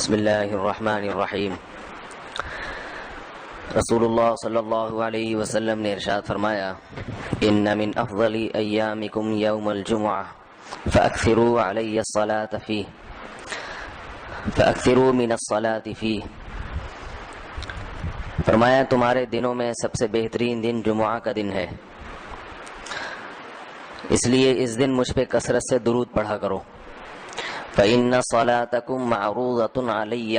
بسم اللہ الرحمن الرحیم۔ رسول اللہ صلی اللہ علیہ وسلم نے ارشاد فرمایا، ان من افضل ایامکم یوم الجمعہ فاکثروا علی الصلاۃ فیہ فاکثروا من الصلاۃ فیہ۔ فرمایا تمہارے دنوں میں سب سے بہترین دن جمعہ کا دن ہے، اس لیے اس دن مجھ پہ کثرت سے درود پڑھا کرو۔ فإن صلاتکم معروضۃ علی،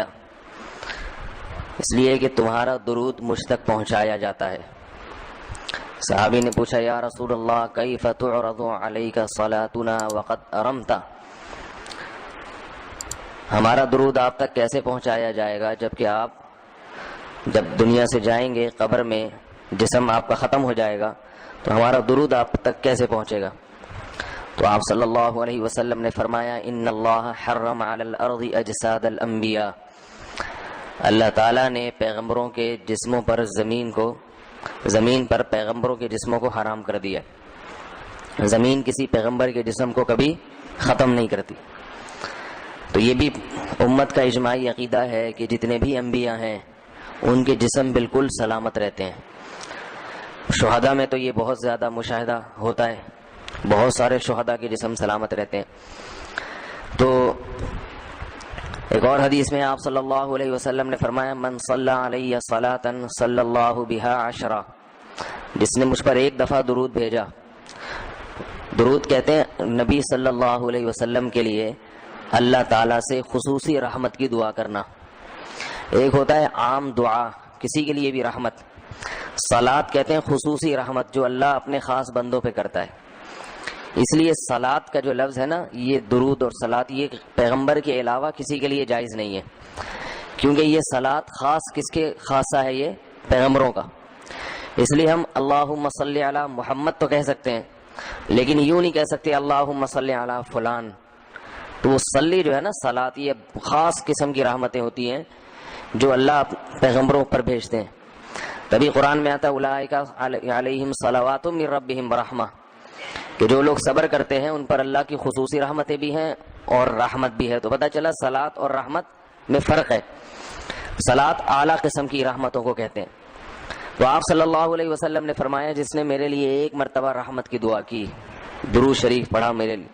اس لیے کہ تمہارا درود مجھ تک پہنچایا جاتا ہے۔ صحابی نے پوچھا، یا رسول اللہ کیف تعرض علیک صلاتنا وقد ارمت، ہمارا درود آپ تک کیسے پہنچایا جائے گا جبکہ آپ جب دنیا سے جائیں گے، قبر میں جسم آپ کا ختم ہو جائے گا، تو ہمارا درود آپ تک کیسے پہنچے گا؟ تو آپ صلی اللہ علیہ وسلم نے فرمایا، ان اللہ حرم علی الارض اجساد الانبیاء، اللہ تعالیٰ نے پیغمبروں کے جسموں پر زمین پر پیغمبروں کے جسموں کو حرام کر دیا۔ زمین کسی پیغمبر کے جسم کو کبھی ختم نہیں کرتی۔ تو یہ بھی امت کا اجماعی عقیدہ ہے کہ جتنے بھی انبیاء ہیں ان کے جسم بالکل سلامت رہتے ہیں۔ شہداء میں تو یہ بہت زیادہ مشاہدہ ہوتا ہے، بہت سارے شہداء کے جسم سلامت رہتے ہیں۔ تو ایک اور حدیث میں آپ صلی اللہ علیہ وسلم نے فرمایا، من صلی علیہ صلاۃ صلی اللہ بہا عشرہ، جس نے مجھ پر ایک دفعہ درود بھیجا۔ درود کہتے ہیں نبی صلی اللہ علیہ وسلم کے لیے اللہ تعالیٰ سے خصوصی رحمت کی دعا کرنا۔ ایک ہوتا ہے عام دعا، کسی کے لیے بھی رحمت۔ صلاۃ کہتے ہیں خصوصی رحمت جو اللہ اپنے خاص بندوں پہ کرتا ہے۔ اس لیے صلاۃ کا جو لفظ ہے نا، یہ درود اور صلاۃ یہ پیغمبر کے علاوہ کسی کے لیے جائز نہیں ہے، کیونکہ یہ صلاۃ خاص کس کے خاصہ ہے؟ یہ پیغمبروں کا۔ اس لیے ہم اللہم صلی علی محمد تو کہہ سکتے ہیں، لیکن یوں نہیں کہہ سکتے اللہم صلی علی فلان۔ تو وہ صلی جو ہے نا، صلاۃ یہ خاص قسم کی رحمتیں ہوتی ہیں جو اللہ پیغمبروں پر بھیجتے ہیں۔ تبھی قرآن میں آتا ہے اولئک علیہم صلوات من ربہم ورحمہ، کہ جو لوگ صبر کرتے ہیں ان پر اللہ کی خصوصی رحمتیں بھی ہیں اور رحمت بھی ہے۔ تو پتہ چلا صلاۃ اور رحمت میں فرق ہے۔ صلاۃ اعلیٰ قسم کی رحمتوں کو کہتے ہیں۔ تو آپ صلی اللہ علیہ وسلم نے فرمایا، جس نے میرے لیے ایک مرتبہ رحمت کی دعا کی، درود شریف پڑھا میرے لیے،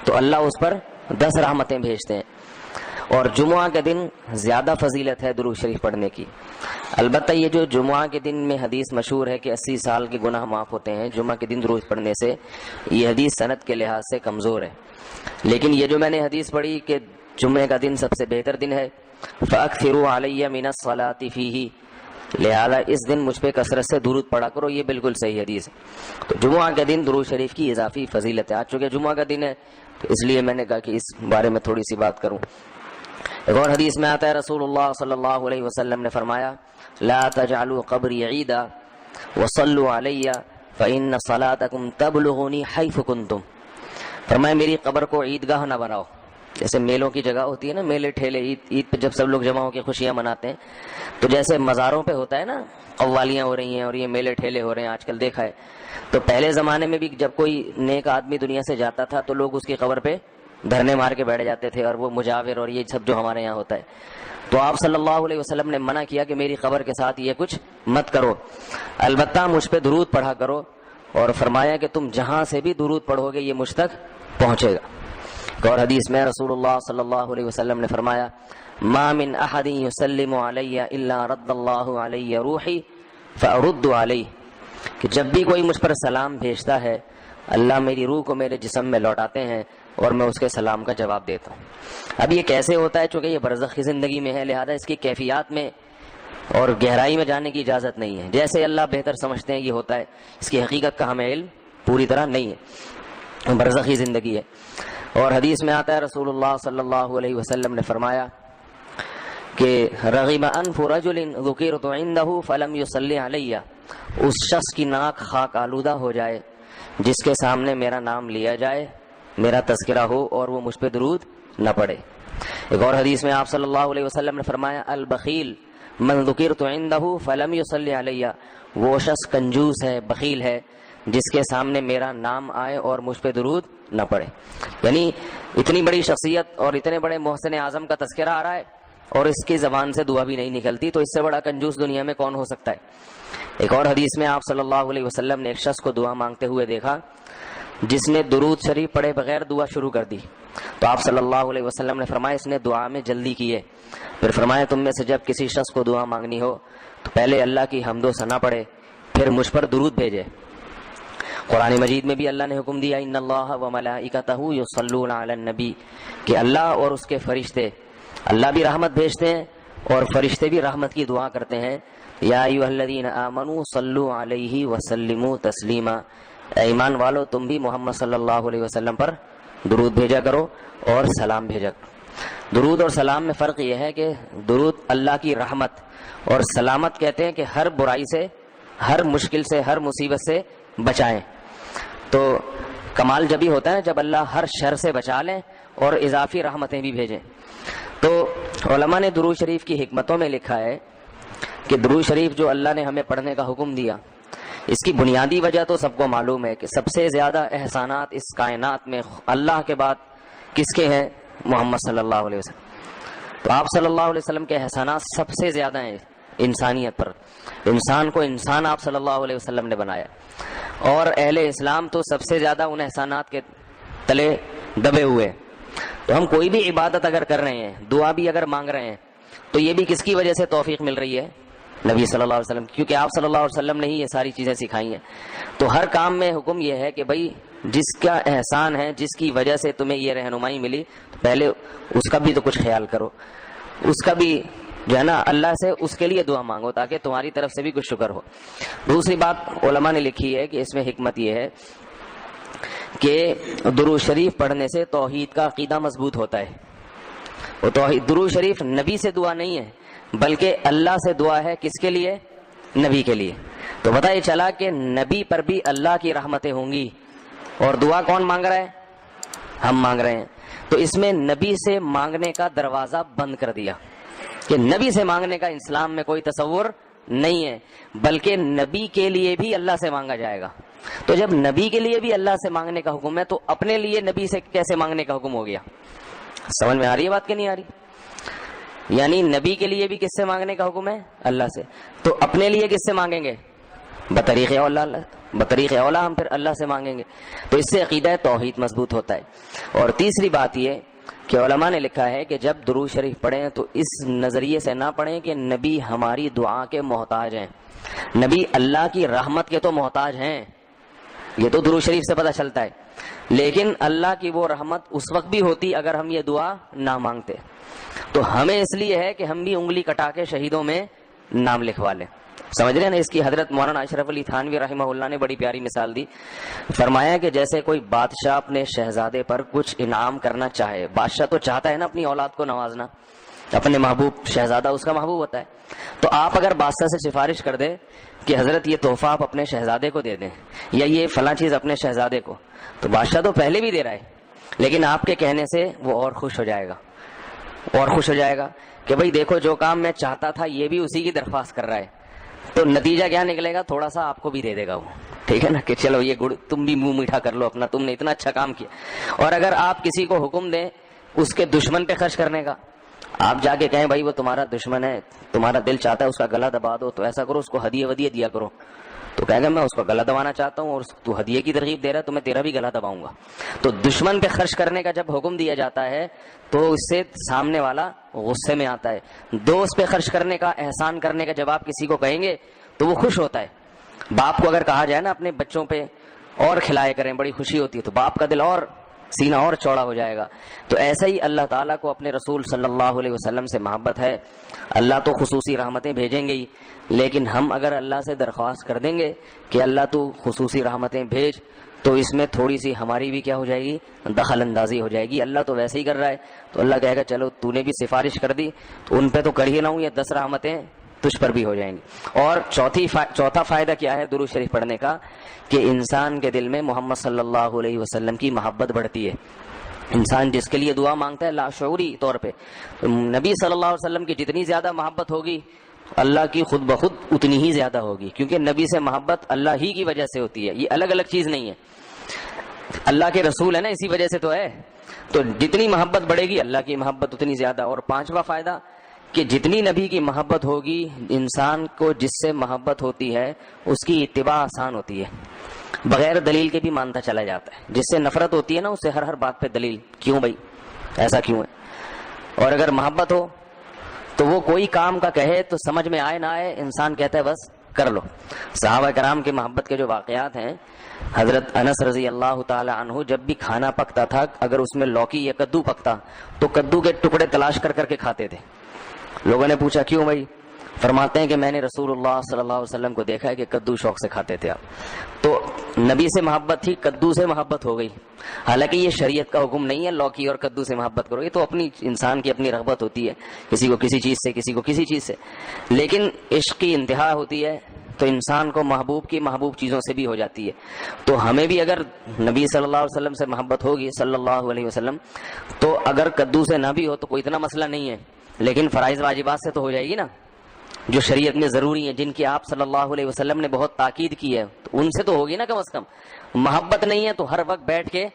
تو اللہ اس پر 10 رحمتیں بھیجتے ہیں۔ اور جمعہ کے دن زیادہ فضیلت ہے درود شریف پڑھنے کی۔ البتہ یہ جو جمعہ کے دن میں حدیث مشہور ہے کہ 80 سال کے گناہ معاف ہوتے ہیں جمعہ کے دن درود پڑھنے سے، یہ حدیث سند کے لحاظ سے کمزور ہے۔ لیکن یہ جو میں نے حدیث پڑھی کہ جمعہ کا دن سب سے بہتر دن ہے، فَأَكْثِرُوا عَلَيَّ مِنَ الصَّلَاةِ فِيهِ، لہذا اس دن مجھ پہ کثرت سے درود پڑھا کرو، یہ بالکل صحیح حدیث ہے۔ تو جمعہ کے دن درود شریف کی اضافی فضیلت ہے۔ آج چونکہ جمعہ کا دن ہے تو اس لیے میں نے کہا کہ اس بارے میں تھوڑی سی بات کروں۔ ایک اور حدیث میں آتا ہے، رسول اللہ صلی اللہ علیہ وسلم نے فرمایا، لا تجعلوا قبری عیدا وصلوا علی فإن صلاتکم تبلغنی حیث کنتم۔ فرمایا میری قبر کو عیدگاہ نہ بناؤ، جیسے میلوں کی جگہ ہوتی ہے نا، میلے ٹھیلے، عید پہ جب سب لوگ جمع ہو کے خوشیاں مناتے ہیں، تو جیسے مزاروں پہ ہوتا ہے نا، قوالیاں ہو رہی ہیں اور یہ میلے ٹھیلے ہو رہے ہیں، آج کل دیکھا ہے۔ تو پہلے زمانے میں بھی جب کوئی نیک آدمی دنیا سے جاتا تھا تو لوگ اس کی قبر پہ دھرنے مار کے بیٹھ جاتے تھے، اور وہ مجاور اور یہ سب جو ہمارے یہاں ہوتا ہے۔ تو آپ صلی اللہ علیہ وسلم نے منع کیا کہ میری قبر کے ساتھ یہ کچھ مت کرو، البتہ مجھ پہ درود پڑھا کرو، اور فرمایا کہ تم جہاں سے بھی درود پڑھو گے یہ مجھ تک پہنچے گا۔ ایک اور حدیث میں رسول اللہ صلی اللہ علیہ وسلم نے فرمایا، ما من احد یسلم علی الا رد اللہ علی روحی فارد علیہ، کہ جب بھی کوئی مجھ پر سلام بھیجتا ہے اللہ میری روح کو میرے جسم میں لوٹاتے ہیں اور میں اس کے سلام کا جواب دیتا ہوں۔ اب یہ کیسے ہوتا ہے؟ چونکہ یہ برزخ کی زندگی میں ہے، لہذا اس کی کیفیات میں اور گہرائی میں جانے کی اجازت نہیں ہے۔ جیسے اللہ بہتر سمجھتے ہیں یہ ہوتا ہے، اس کی حقیقت کا ہمیں علم پوری طرح نہیں ہے، برزخی زندگی ہے۔ اور حدیث میں آتا ہے رسول اللہ صلی اللہ علیہ وسلم نے فرمایا کہ رغم انف رجل ذکرت عنده فلم يصلی علی، اس شخص کی ناک خاک آلودہ ہو جائے جس کے سامنے میرا نام لیا جائے، میرا تذکرہ ہو اور وہ مجھ پہ درود نہ پڑے۔ ایک اور حدیث میں آپ صلی اللہ علیہ وسلم نے فرمایا، البخیل من ذکرت عنده فلم يصلی علی، وہ شخص کنجوس ہے، بخیل ہے جس کے سامنے میرا نام آئے اور مجھ پہ درود نہ پڑے۔ یعنی اتنی بڑی شخصیت اور اتنے بڑے محسن اعظم کا تذکرہ آ رہا ہے اور اس کی زبان سے دعا بھی نہیں نکلتی، تو اس سے بڑا کنجوس دنیا میں کون ہو سکتا ہے؟ ایک اور حدیث میں آپ صلی اللہ علیہ وسلم نے ایک شخص کو دعا مانگتے ہوئے دیکھا جس نے درود شریف پڑھے بغیر دعا شروع کر دی، تو آپ صلی اللہ علیہ وسلم نے فرمایا اس نے دعا میں جلدی کی ہے۔ پھر فرمایا تم میں سے جب کسی شخص کو دعا مانگنی ہو تو پہلے اللہ کی حمد و ثنا پڑھے، پھر مجھ پر درود بھیجے۔ قرآن مجید میں بھی اللہ نے حکم دیا ان اللہ و ملائکتہ یصلون علی النبی، کہ اللہ اور اس کے فرشتے، اللہ بھی رحمت بھیجتے ہیں اور فرشتے بھی رحمت کی دعا کرتے ہیں۔ یا ایھا الذین آمنوا صلوا علیہ وسلموا تسلیما، اے ایمان والو تم بھی محمد صلی اللہ علیہ وسلم پر درود بھیجا کرو اور سلام بھیجا کرو۔ درود اور سلام میں فرق یہ ہے کہ درود اللہ کی رحمت، اور سلامت کہتے ہیں کہ ہر برائی سے، ہر مشکل سے، ہر مصیبت سے بچائیں۔ تو کمال جبھی ہوتا ہے جب اللہ ہر شر سے بچا لیں اور اضافی رحمتیں بھی بھیجیں۔ تو علماء نے درود شریف کی حکمتوں میں لکھا ہے کہ درود شریف جو اللہ نے ہمیں پڑھنے کا حکم دیا، اس کی بنیادی وجہ تو سب کو معلوم ہے کہ سب سے زیادہ احسانات اس کائنات میں اللہ کے بعد کس کے ہیں؟ محمد صلی اللہ علیہ وسلم۔ تو آپ صلی اللہ علیہ وسلم کے احسانات سب سے زیادہ ہیں انسانیت پر، انسان کو انسان آپ صلی اللہ علیہ وسلم نے بنایا، اور اہل اسلام تو سب سے زیادہ ان احسانات کے تلے دبے ہوئے۔ تو ہم کوئی بھی عبادت اگر کر رہے ہیں، دعا بھی اگر مانگ رہے ہیں، تو یہ بھی کس کی وجہ سے توفیق مل رہی ہے؟ نبی صلی اللہ علیہ وسلم، کیونکہ آپ صلی اللہ علیہ وسلم نے ہی یہ ساری چیزیں سکھائی ہیں۔ تو ہر کام میں حکم یہ ہے کہ بھائی جس کا احسان ہے، جس کی وجہ سے تمہیں یہ رہنمائی ملی، تو پہلے اس کا بھی تو کچھ خیال کرو، اس کا بھی جو ہے نا اللہ سے اس کے لیے دعا مانگو تاکہ تمہاری طرف سے بھی کچھ شکر ہو۔ دوسری بات علماء نے لکھی ہے کہ اس میں حکمت یہ ہے کہ درود شریف پڑھنے سے توحید کا عقیدہ مضبوط ہوتا ہے۔ وہ توحید، درود شریف نبی سے دعا نہیں ہے بلکہ اللہ سے دعا ہے، کس کے لیے؟ نبی کے لیے۔ تو پتہ یہ چلا کہ نبی پر بھی اللہ کی رحمتیں ہوں گی، اور دعا کون مانگ رہا ہے؟ ہم مانگ رہے ہیں۔ تو اس میں نبی سے مانگنے کا دروازہ بند کر دیا کہ نبی سے مانگنے کا اسلام میں کوئی تصور نہیں ہے، بلکہ نبی کے لیے بھی اللہ سے مانگا جائے گا۔ تو جب نبی کے لیے بھی اللہ سے مانگنے کا حکم ہے تو اپنے لیے نبی سے کیسے مانگنے کا حکم ہو گیا؟ سمجھ میں آ رہی ہے بات کہ نہیں آ رہی؟ یعنی نبی کے لیے بھی کس سے مانگنے کا حکم ہے؟ اللہ سے۔ تو اپنے لیے کس سے مانگیں گے؟ بطریق اولا ہم پھر اللہ سے مانگیں گے۔ تو اس سے عقیدہ توحید مضبوط ہوتا ہے۔ اور تیسری بات یہ کہ علماء نے لکھا ہے کہ جب درود شریف پڑھیں تو اس نظریے سے نہ پڑھیں کہ نبی ہماری دعا کے محتاج ہیں، نبی اللہ کی رحمت کے تو محتاج ہیں، یہ تو درود شریف سے پتہ چلتا ہے، لیکن اللہ کی وہ رحمت اس وقت بھی ہوتی اگر ہم یہ دعا نہ مانگتے۔ تو ہمیں اس لیے ہے کہ ہم بھی انگلی کٹا کے شہیدوں میں نام لکھوا لیں۔ سمجھ رہے ہیں نا؟ اس کی حضرت مولانا اشرف علی تھانوی رحمہ اللہ نے بڑی پیاری مثال دی، فرمایا کہ جیسے کوئی بادشاہ اپنے شہزادے پر کچھ انعام کرنا چاہے، بادشاہ تو چاہتا ہے نا اپنی اولاد کو نوازنا، اپنے محبوب شہزادہ اس کا محبوب ہوتا ہے، تو آپ اگر بادشاہ سے سفارش کر دیں کہ حضرت یہ تحفہ آپ اپنے شہزادے کو دے دیں یا یہ فلاں چیز اپنے شہزادے کو، تو بادشاہ تو پہلے بھی دے رہا ہے، لیکن آپ کے کہنے سے وہ اور خوش ہو جائے گا، اور خوش ہو جائے گا کہ بھائی دیکھو جو کام میں چاہتا تھا یہ بھی اسی کی درخواست کر رہا ہے۔ تو نتیجہ کیا نکلے گا؟ تھوڑا سا آپ کو بھی دے دے گا وہ، ٹھیک ہے نا، کہ چلو یہ گڑ تم بھی منہ میٹھا کر لو اپنا، تم نے اتنا اچھا کام کیا۔ اور اگر آپ کسی کو حکم دیں اس کے دشمن پہ خرچ کرنے کا، آپ جا کے کہیں بھائی وہ تمہارا دشمن ہے، تمہارا دل چاہتا ہے اس کا گلا دبا دو، تو ایسا کرو اس کو ہدیے ودیے دیا کرو، تو کہے گا میں اس کو گلا دبانا چاہتا ہوں اور تو ہدیے کی ترغیب دے رہا ہے تو میں تیرا بھی گلا دباؤں گا۔ تو دشمن پہ خرچ کرنے کا جب حکم دیا جاتا ہے تو اس سے سامنے والا غصے میں آتا ہے۔ دوست پہ خرچ کرنے کا، احسان کرنے کا جب آپ کسی کو کہیں گے تو وہ خوش ہوتا ہے۔ باپ کو اگر کہا جائے نا اپنے بچوں پہ اور کھلائے کریں، بڑی خوشی ہوتی ہے، تو باپ کا دل اور سینہ اور چوڑا ہو جائے گا۔ تو ایسا ہی اللہ تعالیٰ کو اپنے رسول صلی اللہ علیہ وسلم سے محبت ہے، اللہ تو خصوصی رحمتیں بھیجیں گے ہی، لیکن ہم اگر اللہ سے درخواست کر دیں گے کہ اللہ تو خصوصی رحمتیں بھیج، تو اس میں تھوڑی سی ہماری بھی کیا ہو جائے گی؟ دخل اندازی ہو جائے گی۔ اللہ تو ویسے ہی کر رہا ہے، تو اللہ کہے گا چلو تو نے بھی سفارش کر دی تو ان پہ تو کر ہی نہ ہوں، یہ 10 رحمتیں تجھ پر بھی ہو جائیں گی۔ اور چوتھا فائدہ کیا ہے درود شریف پڑھنے کا؟ کہ انسان کے دل میں محمد صلی اللہ علیہ وسلم کی محبت بڑھتی ہے۔ انسان جس کے لیے دعا مانگتا ہے لاشعوری طور پہ، نبی صلی اللہ علیہ وسلم کی جتنی زیادہ محبت ہوگی اللہ کی خود بخود اتنی ہی زیادہ ہوگی، کیونکہ نبی سے محبت اللہ ہی کی وجہ سے ہوتی ہے، یہ الگ الگ چیز نہیں ہے، اللہ کے رسول ہے نا، اسی وجہ سے تو ہے۔ تو جتنی محبت بڑھے گی اللہ کی محبت اتنی زیادہ۔ اور 5واں فائدہ کہ جتنی نبی کی محبت ہوگی انسان کو جس سے محبت ہوتی ہے اس کی اتباع آسان ہوتی ہے، بغیر دلیل کے بھی مانتا چلا جاتا ہے. جس سے نفرت ہوتی ہے نا اس سے ہر بات پہ دلیل، کیوں بھائی ایسا کیوں ہے. اور اگر محبت ہو تو وہ کوئی کام کا کہے تو سمجھ میں آئے نہ آئے انسان کہتا ہے بس کر لو. صحابہ کرام کی محبت کے جو واقعات ہیں، حضرت انس رضی اللہ تعالی عنہ جب بھی کھانا پکتا تھا اگر اس میں لوکی یا کدو پکتا تو کدو کے ٹکڑے تلاش کر کر کے کھاتے تھے. لوگوں نے پوچھا کیوں بھائی؟ فرماتے ہیں کہ میں نے رسول اللہ صلی اللہ علیہ وسلم کو دیکھا ہے کہ کدو شوق سے کھاتے تھے آپ. تو نبی سے محبت تھی، کدو سے محبت ہو گئی. حالانکہ یہ شریعت کا حکم نہیں ہے لوکی اور کدو سے محبت کرو، یہ تو اپنی انسان کی اپنی رغبت ہوتی ہے، کسی کو کسی چیز سے، کسی کو کسی چیز سے. لیکن عشق کی انتہا ہوتی ہے تو انسان کو محبوب کی محبوب چیزوں سے بھی ہو جاتی ہے. تو ہمیں بھی اگر نبی صلی اللہ علیہ وسلم سے محبت ہوگی صلی اللہ علیہ وسلم، تو اگر کدو سے نہ بھی ہو تو کوئی اتنا مسئلہ نہیں ہے، لیکن فرائض واجبات سے تو ہو جائے گی نا، جو شریعت میں ضروری ہیں، جن کی آپ صلی اللہ علیہ وسلم نے بہت تاکید کی ہے، تو ان سے تو ہوگی نا کم از کم. محبت نہیں ہے تو ہر وقت بیٹھ کے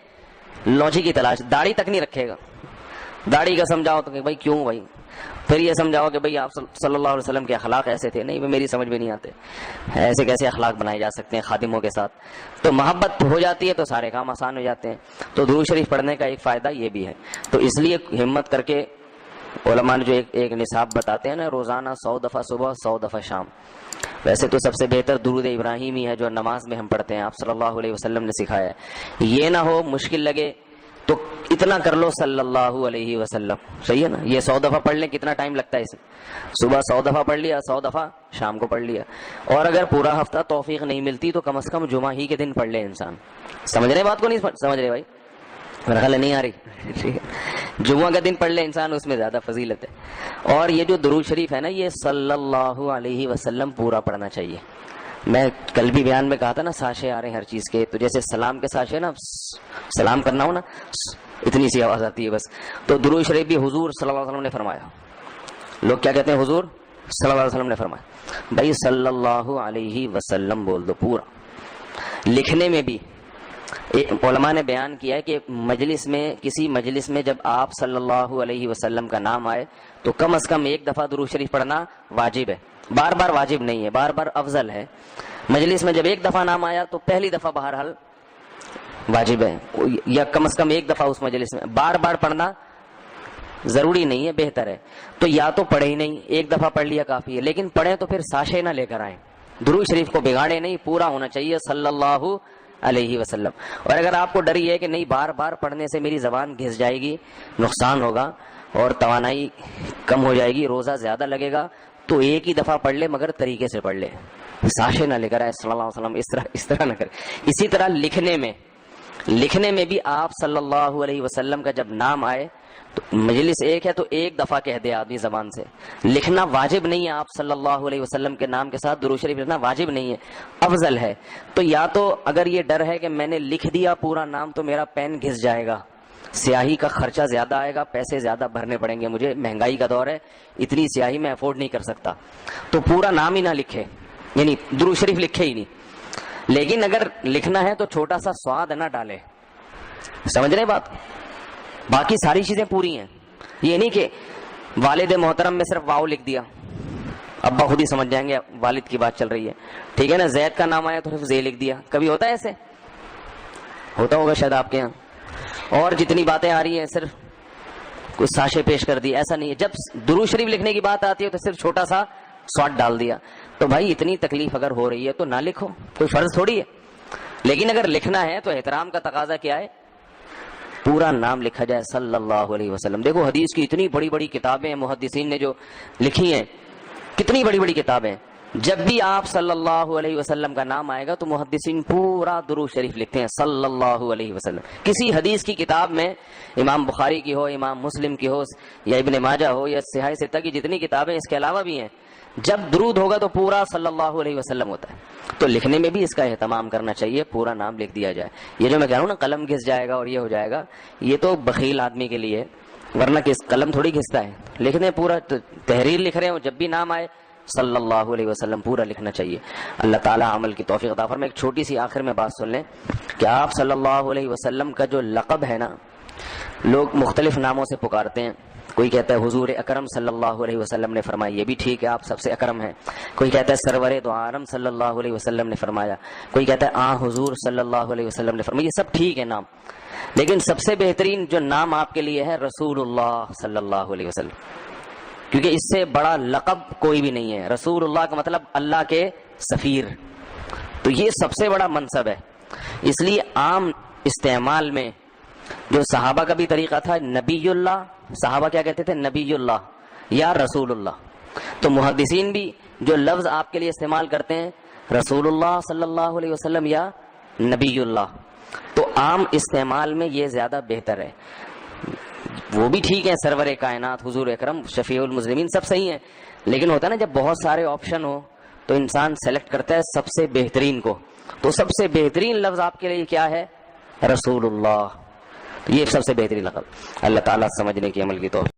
لوچی کی تلاش، داڑھی تک نہیں رکھے گا. داڑھی کا سمجھاؤ تو کہ بھائی کیوں بھائی، پھر یہ سمجھاؤ کہ بھائی آپ صلی اللہ علیہ وسلم کے اخلاق ایسے تھے، نہیں میری سمجھ میں نہیں آتے، ایسے کیسے اخلاق بنائے جا سکتے ہیں خادموں کے ساتھ. تو محبت ہو جاتی ہے تو سارے کام آسان ہو جاتے ہیں. تو درود شریف پڑھنے کا ایک فائدہ یہ بھی ہے. تو اس لیے ہمت کر کے علماء نے جو ایک نصاب بتاتے ہیں نا، روزانہ 100 دفعہ صبح 100 دفعہ شام. ویسے تو سب سے بہتر درود ابراہیمی ہے جو نماز میں ہم پڑھتے ہیں، آپ صلی اللہ علیہ وسلم نے سکھایا ہے. یہ نہ ہو مشکل لگے تو اتنا کر لو صلی اللہ علیہ وسلم، صحیح ہے نا. یہ 100 دفعہ پڑھ لیں، کتنا ٹائم لگتا ہے اسے؟ صبح 100 دفعہ پڑھ لیا، 100 دفعہ شام کو پڑھ لیا. اور اگر پورا ہفتہ توفیق نہیں ملتی تو کم از کم جمعہ ہی کے دن پڑھ لے انسان. سمجھ رہے بات کو؟ نہیں سمجھ رہے بھائی؟ میرا خیال نہیں آ رہی. جمعہ کا دن پڑھ لے انسان، اس میں زیادہ فضیلت ہے. اور یہ جو درود شریف ہے نا، یہ صلی اللہ علیہ وسلم پورا پڑھنا چاہیے. میں کل بھی بیان میں کہا تھا نا ساشے آ رہے ہیں ہر چیز کے، تو جیسے سلام کے ساشے نا، سلام کرنا ہو نا اتنی سی آواز آتی ہے بس. تو درود شریف بھی حضور صلی اللہ علیہ وسلم نے فرمایا. لوگ کیا کہتے ہیں؟ حضور صلی اللہ علیہ وسلم نے فرمایا. بھائی صلی اللہ علیہ وسلم بول دو پورا. لکھنے میں بھی علماء نے بیان کیا ہے کہ مجلس میں، کسی مجلس میں جب آپ صلی اللہ علیہ وسلم کا نام آئے تو کم از کم ایک دفعہ درود شریف پڑھنا واجب ہے. بار بار واجب نہیں ہے، بار بار افضل ہے. مجلس میں جب ایک دفعہ نام آیا تو پہلی دفعہ بہرحال واجب ہے، یا کم از کم ایک دفعہ اس مجلس میں. بار بار پڑھنا ضروری نہیں ہے، بہتر ہے. تو یا تو پڑھے ہی نہیں، ایک دفعہ پڑھ لیا کافی ہے. لیکن پڑھیں تو پھر ساشے نہ لے کر آئیں، درود شریف کو بگاڑے نہیں، پورا ہونا چاہیے صلی اللہ علیہ وسلم. اور اگر آپ کو ڈر یہ ہے کہ نہیں بار بار پڑھنے سے میری زبان گھس جائے گی، نقصان ہوگا اور توانائی کم ہو جائے گی، روزہ زیادہ لگے گا، تو ایک ہی دفعہ پڑھ لے مگر طریقے سے پڑھ لے، ساشے نہ لے کر آئے صلی اللہ علیہ وسلم، اس طرح نہ کرے. اسی طرح لکھنے میں بھی آپ صلی اللہ علیہ وسلم کا جب نام آئے تو مجلس ایک ہے تو ایک دفعہ کہہ دے آدمی زبان سے. لکھنا واجب نہیں ہے، آپ صلی اللہ علیہ وسلم کے نام کے ساتھ درود شریف لکھنا واجب نہیں ہے، افضل ہے. تو یا تو اگر یہ ڈر ہے کہ میں نے لکھ دیا پورا نام تو میرا پین گھس جائے گا، سیاہی کا خرچہ زیادہ آئے گا، پیسے زیادہ بھرنے پڑیں گے مجھے، مہنگائی کا دور ہے، اتنی سیاہی میں افورڈ نہیں کر سکتا، تو پورا نام ہی نہ لکھے، یعنی درود شریف لکھے ہی نہیں. لیکن اگر لکھنا ہے تو چھوٹا سا سواد نہ ڈالے. سمجھ رہے بات؟ باقی ساری چیزیں پوری ہیں. یہ نہیں کہ والد محترم میں صرف واو لکھ دیا، ابا خود ہی سمجھ جائیں گے والد کی بات چل رہی ہے، ٹھیک ہے نا. زید کا نام آیا تو صرف زے لکھ دیا. کبھی ہوتا ہے ایسے؟ ہوتا ہوگا شاید آپ کے یہاں. اور جتنی باتیں آ رہی ہیں صرف کچھ ساشے پیش کر دی، ایسا نہیں ہے. جب درود شریف لکھنے کی بات آتی ہے تو صرف چھوٹا سا سواد ڈال دیا. تو بھائی اتنی تکلیف اگر ہو رہی ہے تو نہ لکھو، کوئی فرض تھوڑی ہے. لیکن اگر لکھنا ہے تو احترام کا تقاضا کیا ہے؟ پورا نام لکھا جائے صلی اللہ علیہ وسلم. دیکھو حدیث کی اتنی بڑی بڑی کتابیں محدثین نے جو لکھی ہیں، کتنی بڑی بڑی کتابیں. جب بھی آپ صلی اللہ علیہ وسلم کا نام آئے گا تو محدثین پورا درود شریف لکھتے ہیں صلی اللہ علیہ وسلم. کسی حدیث کی کتاب میں، امام بخاری کی ہو، امام مسلم کی ہو، یا ابن ماجہ ہو، یا صحیح ستہ کی جتنی کتابیں اس کے علاوہ بھی ہیں، جب درود ہوگا تو پورا صلی اللہ علیہ وسلم ہوتا ہے. تو لکھنے میں بھی اس کا اہتمام کرنا چاہیے، پورا نام لکھ دیا جائے. یہ جو میں کہہ رہا ہوں نا قلم گھس جائے گا اور یہ ہو جائے گا، یہ تو بخیل آدمی کے لیے، ورنہ کس قلم تھوڑی گھستا ہے. لکھنے پورا تحریر لکھ رہے ہو، جب بھی نام آئے صلی اللہ علیہ وسلم پورا لکھنا چاہیے. اللہ تعالیٰ عمل کی توفیق عطا فرمائے. ایک چھوٹی سی آخر میں بات سن لیں کہ آپ صلی اللہ علیہ وسلم کا جو لقب ہے نا، لوگ مختلف ناموں سے پکارتے ہیں. کوئی کہتا ہے حضور اکرم صلی اللہ علیہ وسلم نے فرمایا، یہ بھی ٹھیک ہے، آپ سب سے اکرم ہیں۔ کوئی کہتا ہے سرور دو عالم صلی اللہ علیہ وسلم نے فرمایا، کوئی کہتا ہے حضور صلی اللہ علیہ وسلم نے فرمایا، یہ سب ٹھیک ہے نام، لیکن سب سے بہترین جو نام آپ کے لیے ہے رسول اللہ صلی اللہ علیہ وسلم، کیونکہ اس سے بڑا لقب کوئی بھی نہیں ہے۔ رسول اللہ کا مطلب اللہ کے سفیر، تو یہ سب سے بڑا منصب ہے۔ اس لیے عام استعمال میں جو صحابہ کا بھی طریقہ تھا، نبی اللہ، صحابہ کیا کہتے تھے؟ نبی اللہ یا رسول اللہ۔ تو محدثین بھی جو لفظ آپ کے لیے استعمال کرتے ہیں رسول اللہ صلی اللہ علیہ وسلم یا نبی اللہ، تو عام استعمال میں یہ زیادہ بہتر ہے۔ وہ بھی ٹھیک ہے، سرور کائنات، حضور اکرم، شفیع المذنبین، سب صحیح ہے، لیکن ہوتا ہے نا جب بہت سارے آپشن ہو تو انسان سلیکٹ کرتا ہے سب سے بہترین کو، تو سب سے بہترین لفظ آپ کے لیے کیا ہے؟ رسول اللہ، یہ سب سے بہترین لفظ۔ اللہ تعالیٰ سمجھنے کی، عمل کی توفیق۔